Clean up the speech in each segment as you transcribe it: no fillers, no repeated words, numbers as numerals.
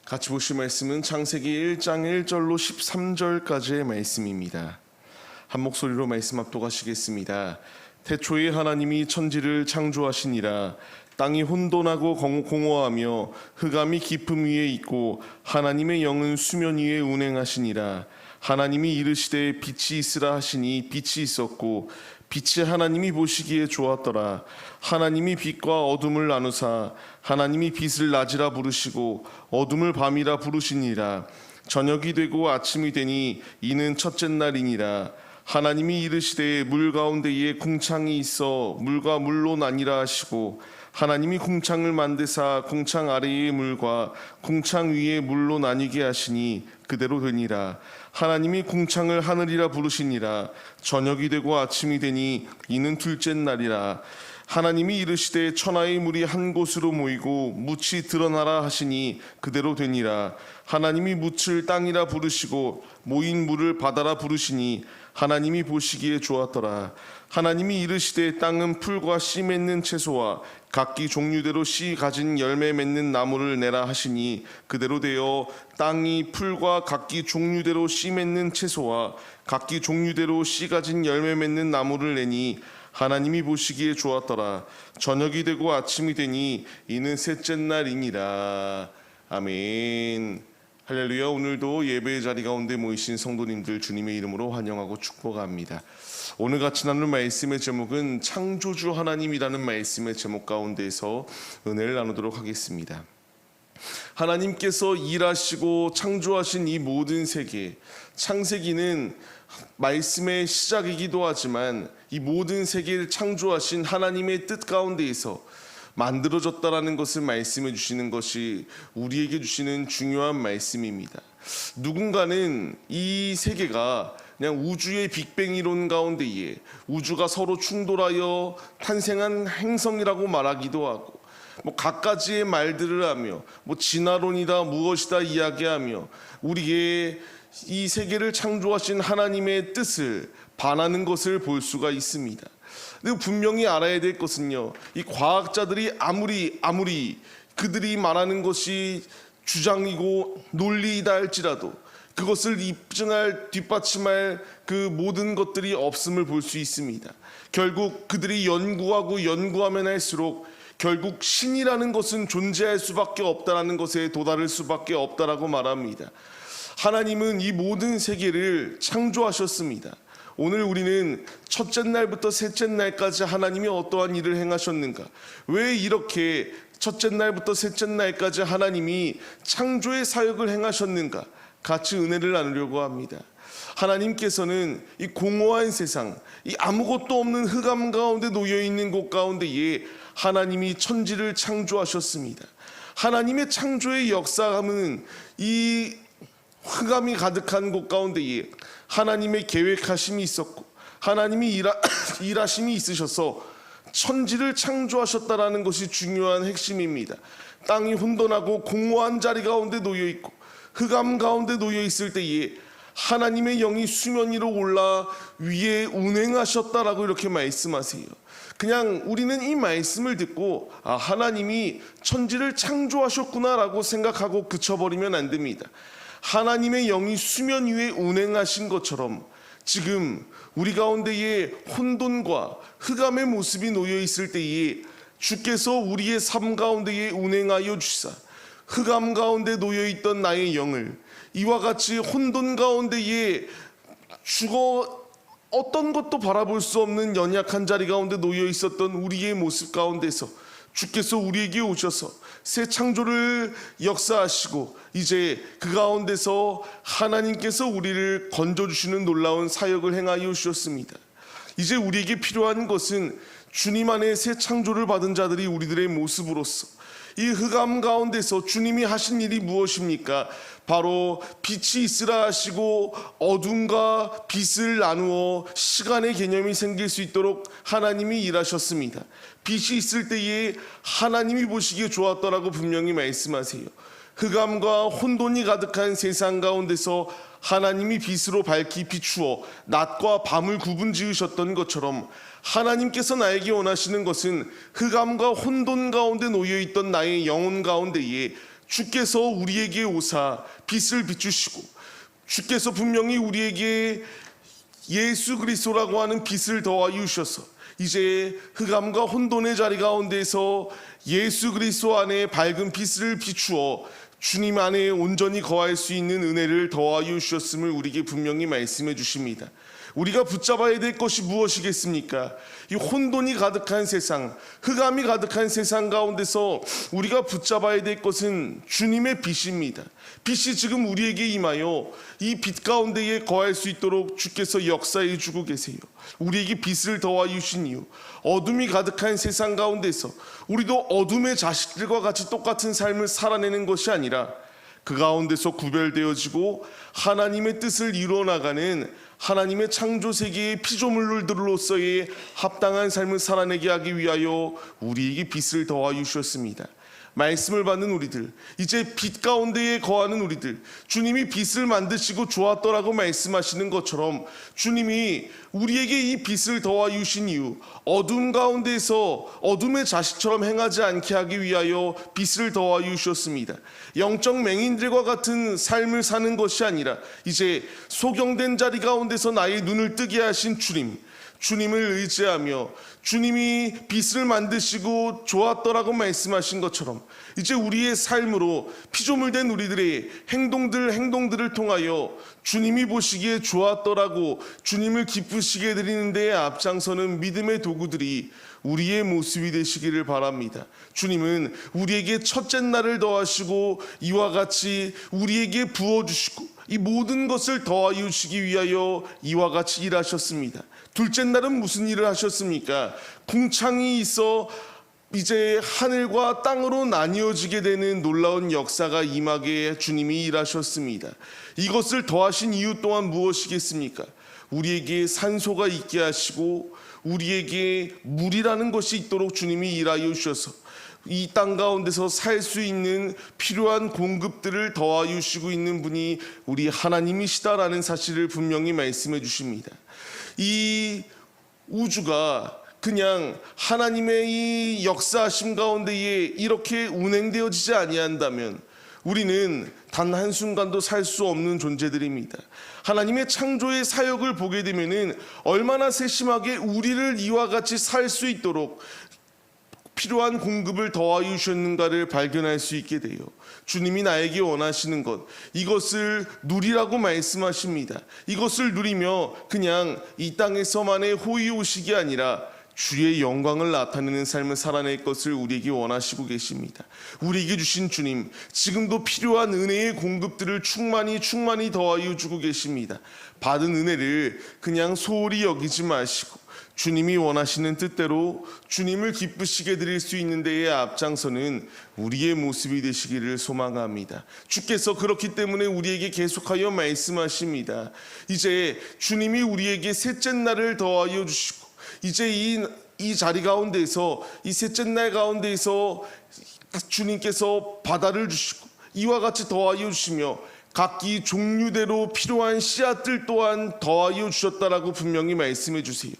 같이 보실 말씀은 창세기 1장 1절로 13절까지의 말씀입니다. 한 목소리로 말씀 압독하시겠습니다. 태초에 하나님이 천지를 창조하시니라. 땅이 혼돈하고 공허하며 흑암이 깊음 위에 있고 하나님의 영은 수면 위에 운행하시니라. 하나님이 이르시되 빛이 있으라 하시니 빛이 있었고 빛이 하나님이 보시기에 좋았더라. 하나님이 빛과 어둠을 나누사 하나님이 빛을 낮이라 부르시고 어둠을 밤이라 부르시니라. 저녁이 되고 아침이 되니 이는 첫째 날이니라. 하나님이 이르시되 물 가운데에 궁창이 있어 물과 물로 나뉘라 하시고 하나님이 궁창을 만드사 궁창 아래의 물과 궁창 위의 물로 나뉘게 하시니 그대로 되니라. 하나님이 궁창을 하늘이라 부르시니라. 저녁이 되고 아침이 되니 이는 둘째 날이라. 하나님이 이르시되 천하의 물이 한 곳으로 모이고 묻이 드러나라 하시니 그대로 되니라. 하나님이 묻을 땅이라 부르시고 모인 물을 바다라 부르시니 하나님이 보시기에 좋았더라. 하나님이 이르시되 땅은 풀과 씨 맺는 채소와 각기 종류대로 씨 가진 열매 맺는 나무를 내라 하시니 그대로 되어 땅이 풀과 각기 종류대로 씨 맺는 채소와 각기 종류대로 씨 가진 열매 맺는 나무를 내니 하나님이 보시기에 좋았더라. 저녁이 되고 아침이 되니 이는 셋째 날이니라. 아멘. 할렐루야. 오늘도 예배의 자리 가운데 모이신 성도님들 주님의 이름으로 환영하고 축복합니다. 오늘 같이 나눌 말씀의 제목은 창조주 하나님이라는 말씀의 제목 가운데서 은혜를 나누도록 하겠습니다. 하나님께서 일하시고 창조하신 이 모든 세계, 창세기는 말씀의 시작이기도 하지만 이 모든 세계를 창조하신 하나님의 뜻 가운데에서 만들어졌다라는 것을 말씀해 주시는 것이 우리에게 주시는 중요한 말씀입니다. 누군가는 이 세계가 그냥 우주의 빅뱅 이론 가운데에 우주가 서로 충돌하여 탄생한 행성이라고 말하기도 하고 갖가지의 말들을 하며 진화론이다 무엇이다 이야기하며 우리의 이 세계를 창조하신 하나님의 뜻을 반하는 것을 볼 수가 있습니다. 근데 분명히 알아야 될 것은요, 이 과학자들이 아무리 그들이 말하는 것이 주장이고 논리이다 할지라도 그것을 입증할 뒷받침할 그 모든 것들이 없음을 볼 수 있습니다. 결국 그들이 연구하면 할수록 결국 신이라는 것은 존재할 수밖에 없다라는 것에 도달할 수밖에 없다라고 말합니다. 하나님은 이 모든 세계를 창조하셨습니다. 오늘 우리는 첫째 날부터 셋째 날까지 하나님이 어떠한 일을 행하셨는가, 왜 이렇게 첫째 날부터 셋째 날까지 하나님이 창조의 사역을 행하셨는가 같이 은혜를 나누려고 합니다. 하나님께서는 이 공허한 세상, 이 아무것도 없는 흑암 가운데 놓여있는 곳 가운데에 하나님이 천지를 창조하셨습니다. 하나님의 창조의 역사함은 이 흑암이 가득한 곳 가운데에 하나님의 계획하심이 있었고 하나님이 일하심이 있으셔서 천지를 창조하셨다라는 것이 중요한 핵심입니다. 땅이 혼돈하고 공허한 자리 가운데 놓여있고 흑암 가운데 놓여있을 때에 하나님의 영이 수면 위로 올라 위에 운행하셨다라고 이렇게 말씀하세요. 그냥 우리는 이 말씀을 듣고 하나님이 천지를 창조하셨구나라고 생각하고 그쳐버리면 안 됩니다. 하나님의 영이 수면 위에 운행하신 것처럼 지금 우리 가운데에 혼돈과 흑암의 모습이 놓여있을 때에 주께서 우리의 삶 가운데에 운행하여 주사 흑암 가운데 놓여있던 나의 영을 이와 같이 혼돈 가운데에 어떤 것도 바라볼 수 없는 연약한 자리 가운데 놓여있었던 우리의 모습 가운데서 주께서 우리에게 오셔서 새 창조를 역사하시고 이제 그 가운데서 하나님께서 우리를 건져주시는 놀라운 사역을 행하여 주셨습니다. 이제 우리에게 필요한 것은 주님 안에 새 창조를 받은 자들이 우리들의 모습으로서 이 흑암 가운데서 주님이 하신 일이 무엇입니까? 바로 빛이 있으라 하시고 어둠과 빛을 나누어 시간의 개념이 생길 수 있도록 하나님이 일하셨습니다. 빛이 있을 때에 하나님이 보시기에 좋았더라고 분명히 말씀하세요. 흑암과 혼돈이 가득한 세상 가운데서 하나님이 빛으로 밝히 비추어 낮과 밤을 구분 지으셨던 것처럼 하나님께서 나에게 원하시는 것은 흑암과 혼돈 가운데 놓여있던 나의 영혼 가운데에 주께서 우리에게 오사 빛을 비추시고 주께서 분명히 우리에게 예수 그리스도라고 하는 빛을 더하여 주셔서 이제 흑암과 혼돈의 자리 가운데서 예수 그리스도 안에 밝은 빛을 비추어 주님 안에 온전히 거할 수 있는 은혜를 더하여 주셨음을 우리에게 분명히 말씀해 주십니다. 우리가 붙잡아야 될 것이 무엇이겠습니까? 이 혼돈이 가득한 세상, 흑암이 가득한 세상 가운데서 우리가 붙잡아야 될 것은 주님의 빛입니다. 빛이 지금 우리에게 임하여 이 빛 가운데에 거할 수 있도록 주께서 역사해 주고 계세요. 우리에게 빛을 더하여 주신 이유, 어둠이 가득한 세상 가운데서 우리도 어둠의 자식들과 같이 똑같은 삶을 살아내는 것이 아니라 그 가운데서 구별되어지고 하나님의 뜻을 이루어나가는 하나님의 창조 세계의 피조물들로서의 합당한 삶을 살아내게 하기 위하여 우리에게 빛을 더하여 주셨습니다. 말씀을 받는 우리들, 이제 빛 가운데에 거하는 우리들, 주님이 빛을 만드시고 좋았더라고 말씀하시는 것처럼 주님이 우리에게 이 빛을 더하여 주신 이유, 어둠 가운데서 어둠의 자식처럼 행하지 않게 하기 위하여 빛을 더하여 주셨습니다. 영적 맹인들과 같은 삶을 사는 것이 아니라 이제 소경된 자리 가운데서 나의 눈을 뜨게 하신 주님을 의지하며 주님이 빛을 만드시고 좋았더라고 말씀하신 것처럼 이제 우리의 삶으로 피조물된 우리들의 행동들을 통하여 주님이 보시기에 좋았더라고 주님을 기쁘시게 드리는 데에 앞장서는 믿음의 도구들이 우리의 모습이 되시기를 바랍니다. 주님은 우리에게 첫째 날을 더하시고 이와 같이 우리에게 부어주시고 이 모든 것을 더하여 주시기 위하여 이와 같이 일하셨습니다. 둘째 날은 무슨 일을 하셨습니까? 궁창이 있어 이제 하늘과 땅으로 나뉘어지게 되는 놀라운 역사가 임하게 주님이 일하셨습니다. 이것을 더하신 이유 또한 무엇이겠습니까? 우리에게 산소가 있게 하시고 우리에게 물이라는 것이 있도록 주님이 일하여 주셔서 이 땅 가운데서 살 수 있는 필요한 공급들을 더하여 주시고 있는 분이 우리 하나님이시다라는 사실을 분명히 말씀해 주십니다. 이 우주가 그냥 하나님의 이 역사하심 가운데에 이렇게 운행되어지지 아니한다면 우리는 단 한순간도 살 수 없는 존재들입니다. 하나님의 창조의 사역을 보게 되면은 얼마나 세심하게 우리를 이와 같이 살 수 있도록 필요한 공급을 더하여 주셨는가를 발견할 수 있게 돼요. 주님이 나에게 원하시는 것, 이것을 누리라고 말씀하십니다. 이것을 누리며 그냥 이 땅에서만의 호의호식이 아니라 주의 영광을 나타내는 삶을 살아낼 것을 우리에게 원하시고 계십니다. 우리에게 주신 주님, 지금도 필요한 은혜의 공급들을 충만히 더하여 주고 계십니다. 받은 은혜를 그냥 소홀히 여기지 마시고 주님이 원하시는 뜻대로 주님을 기쁘시게 드릴 수 있는 데에 앞장서는 우리의 모습이 되시기를 소망합니다. 주께서 그렇기 때문에 우리에게 계속하여 말씀하십니다. 이제 주님이 우리에게 셋째 날을 더하여 주시고 이제 이 자리 가운데에서 이 셋째 날 가운데에서 주님께서 바다를 주시고 이와 같이 더하여 주시며 각기 종류대로 필요한 씨앗들 또한 더하여 주셨다라고 분명히 말씀해 주세요.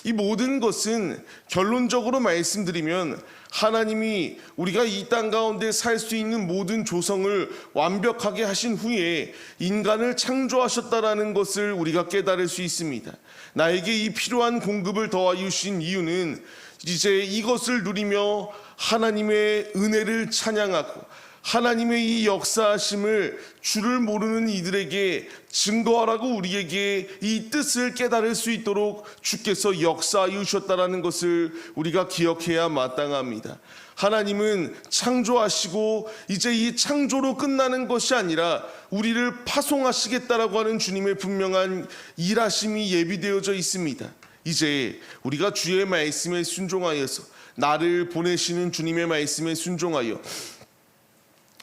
이 모든 것은 결론적으로 말씀드리면 하나님이 우리가 이 땅 가운데 살 수 있는 모든 조성을 완벽하게 하신 후에 인간을 창조하셨다라는 것을 우리가 깨달을 수 있습니다. 나에게 이 필요한 공급을 더하여 주신 이유는 이제 이것을 누리며 하나님의 은혜를 찬양하고 하나님의 이 역사하심을 주를 모르는 이들에게 증거하라고 우리에게 이 뜻을 깨달을 수 있도록 주께서 역사하여 주셨다는 것을 우리가 기억해야 마땅합니다. 하나님은 창조하시고 이제 이 창조로 끝나는 것이 아니라 우리를 파송하시겠다라고 하는 주님의 분명한 일하심이 예비되어져 있습니다. 이제 우리가 주의 말씀에 순종하여서 나를 보내시는 주님의 말씀에 순종하여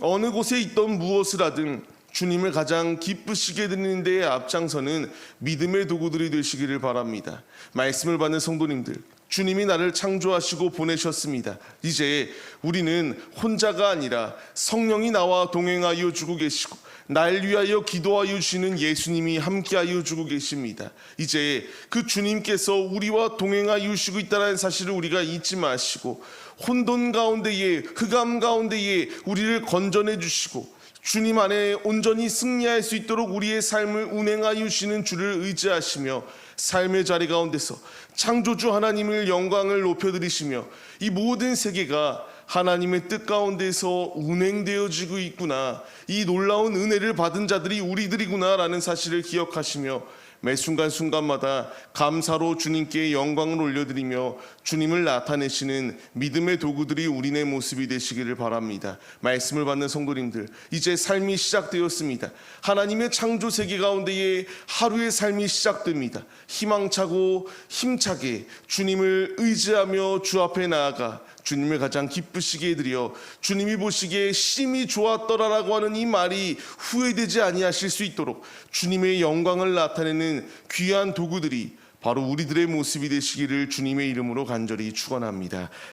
어느 곳에 있던 무엇을 하든 주님을 가장 기쁘시게 드리는 데에 앞장서는 믿음의 도구들이 되시기를 바랍니다. 말씀을 받는 성도님들, 주님이 나를 창조하시고 보내셨습니다. 이제 우리는 혼자가 아니라 성령이 나와 동행하여 주고 계시고 날 위하여 기도하여 주시는 예수님이 함께하여 주고 계십니다. 이제 그 주님께서 우리와 동행하여 주시고 있다는 사실을 우리가 잊지 마시고 혼돈 가운데에 흑암 가운데에 우리를 건져내 주시고 주님 안에 온전히 승리할 수 있도록 우리의 삶을 운행하여 주시는 주를 의지하시며 삶의 자리 가운데서 창조주 하나님을 영광을 높여드리시며 이 모든 세계가 하나님의 뜻 가운데서 운행되어지고 있구나, 이 놀라운 은혜를 받은 자들이 우리들이구나라는 사실을 기억하시며 매 순간순간마다 감사로 주님께 영광을 올려드리며 주님을 나타내시는 믿음의 도구들이 우리네 모습이 되시기를 바랍니다. 말씀을 받는 성도님들, 이제 삶이 시작되었습니다. 하나님의 창조 세계 가운데에 하루의 삶이 시작됩니다. 희망차고 힘차게 주님을 의지하며 주 앞에 나아가 주님을 가장 기쁘시게 해드려 주님이 보시기에 심히 좋았더라라고 하는 이 말이 후회되지 아니하실 수 있도록 주님의 영광을 나타내는 귀한 도구들이 바로 우리들의 모습이 되시기를 주님의 이름으로 간절히 축원합니다.